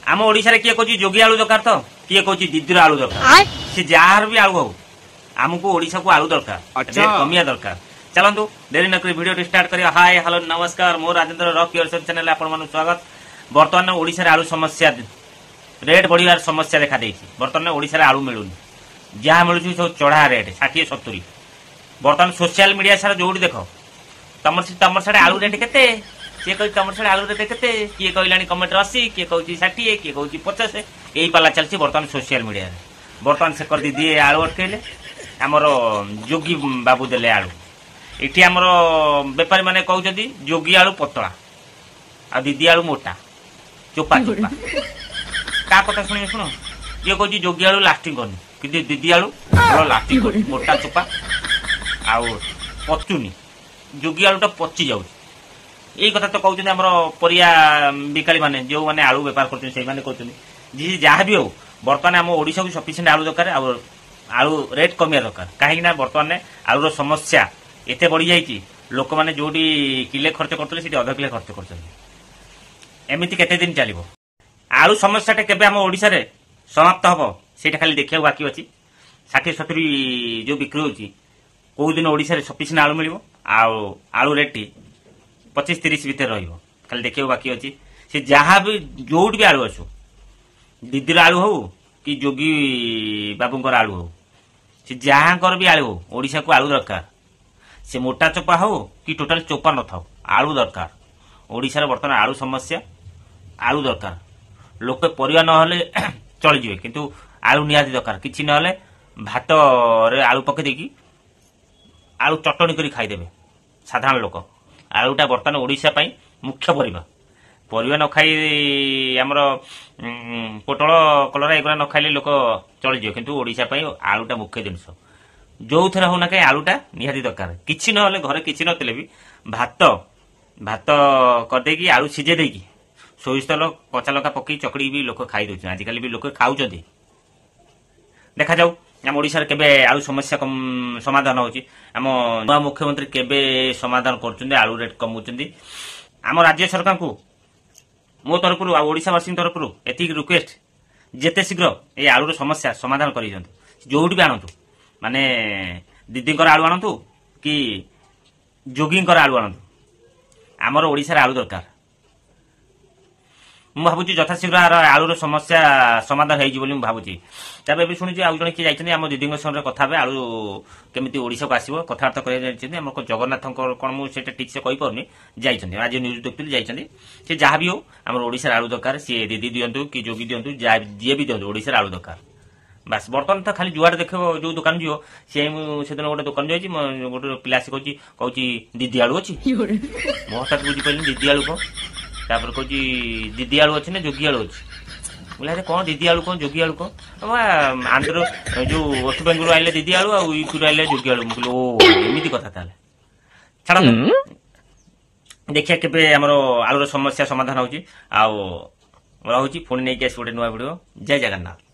आम ओडिशा रे किए कहूँ जोगी आलू दरकार तो किए कहूँ दिदीर आलू दरकार सी जार भी आलू हो आमको ओडिशा को आलू दरकार रेट कमिया दरकार। चलतु देरी नक वीडियो स्टार्ट करिया। हाय हेलो नमस्कार मो राजेंद्र रॉक योर चैनल आपण मानु स्वागत। बर्तमान ओडिशा रे आलू समस्या रेट बढ़ियार समस्या देखा देछि। बर्तमान ओडिशा रे आलू मिलुनी जहाँ मिलुछि सब चढ़ा रेट 60-70। बर्तमान सोशल मीडिया सारा जोड़ी देख तमर साडे आलू रेट केते किए कह तमर साडे आलू रेट केते किए कहलानी कमेंट 80 किए कहूँ 60 किए कहूँ 50 यही पाला चलछि बर्तमान सोशल मीडिया रे। बर्तमान से कर दीदी आलू अटकेले आमर जोगी बाबू देले आलू इठी आमर बेपारी माने कहउछथि जोगी आलू पतला आ दीदी आलू मोटा चोपा चोपा का कथा सुनि सुनो ये कहउछि जोगी आलू लास्टिंग करनी कि दीदी आलू लास्टिंग करनी मोटा चोपा आ पचुनी जोगी आलूटा पचि जाउ यही कथा तो कहउछथि आमर परिया बिकाली माने जो माने आलू व्यापार करछन सेई माने कहउछथि जी जहाँ भी हो बर्तमान आम ओडिशा को सफिशिएंट आलू दरकार आलू रेट कमिया दरकार कहीं बर्तमान आलूर समस्या एते बढ़ी जाइए लोक मैंने जो किले खर्च करते सीटी अध किले खर्च करमती केते दिन चलो आलू समस्या केबे आम ओडिशा रे समाप्त हम सेटा खाली देखा बाकी अच्छी 60-70 जो बिक्री होची कौ दिन ओडिशा रे सफिशिएंट आलू मिल आलू रेट 25-30 भितर रहिबो खाली देखा बाकी अच्छी से जहाँ भी जोट भी आलू आसू दीदीर आलू हो कि जोगी बाबूंकर आलू हो से जहाँकर भी आलू हो ओडिशा को आलू दरकार से मोटा चोपा हो कि टोटाल चोपा न था आलू दरकार। ओडिशा रे बर्तमान आलू समस्या आलू दरकार लोक परिवा न चली जिवे किंतु आलू निहाती दरकार किछि न हले भात रे आलू पके देकी आलू चटणी करी खाइदेबे साधारण लोक आलूटा बर्तमान ओडिशा पई मुख्य परिवा न खाई आमर पोटल कलरा एगुरा न खाइले लोक चली जिवे किंतु ओडिशा पई आलूटा मुख्य जिनिस जो थे होना कहीं आलूटा निहाती दरकार किछि न हले घरे किछि नथिले भी भात करदेकी आलू सिझे देकी सोरिष तेल कच्चा लंका पकई चकड़ी भी लोक खाई दउछन आजिकल भी लोक खाउछथि। देखा जाऊ आम ओडिशा रे केबे आलू समस्या समाधान होची आम नवा मुख्यमंत्री केबे समाधान करछन्ते आलू रेट कमउछन्ती। आम राज्य सरकार को मो तरफ ओडिशावासी तरफ एति रिक्वेस्ट जेते शीघ्र ये आलूर समस्या समाधान कर जोट भी आणतु माने दीदींकर आलू आणतु कि जोगींकर आलू आणतु आमर ओडिशा रे आलू दरकार मु भाबुची यथाशीघ्र आलूर समस्या समाधान हो भाबुची। तबे भी शुणी आउ जन किए जाइछन्ती आम दीदी संगे कथा हे आलू केमिति ओडिशा को आसीबो कथाबार्ता कर आम जगन्नाथ कौन मुझे ठीक से कही पारनी जाइछन्ती आज न्यूज देखुली जाइछन्ती से जहाँ भी हो आम ओडिशा आलू दरकार सी दीदी दिंतु कि जोगी दिंतु जी भी दिंतु ओडिशा आलू दरकार बास। बर्तमान तो खाली जुआड़े देख जो दुकान जीव सी से दिन गोटे दुकान जाइए गोटे पिला से कहूँ दीदी आलू अच्छी मो हठात बुझीपारे दीदी आलू कौन तापर कहूँ दीदी आलू अच्छी ना जोगी आलू अच्छी बोले अरे कौन दीदी आलू कौन जोगी आलू कौन आंध्र जो वेस्ट बेंगल आइले दीदी आलू आ यूपी आइले जोगी आलू मुझे ओ एमती कथा ताले छाड़ देखिए केबे आमर आलूर समस्या समाधान होची आ रहुची पुणी नहीं गोटे नुआ वीडियो। जय जगन्नाथ।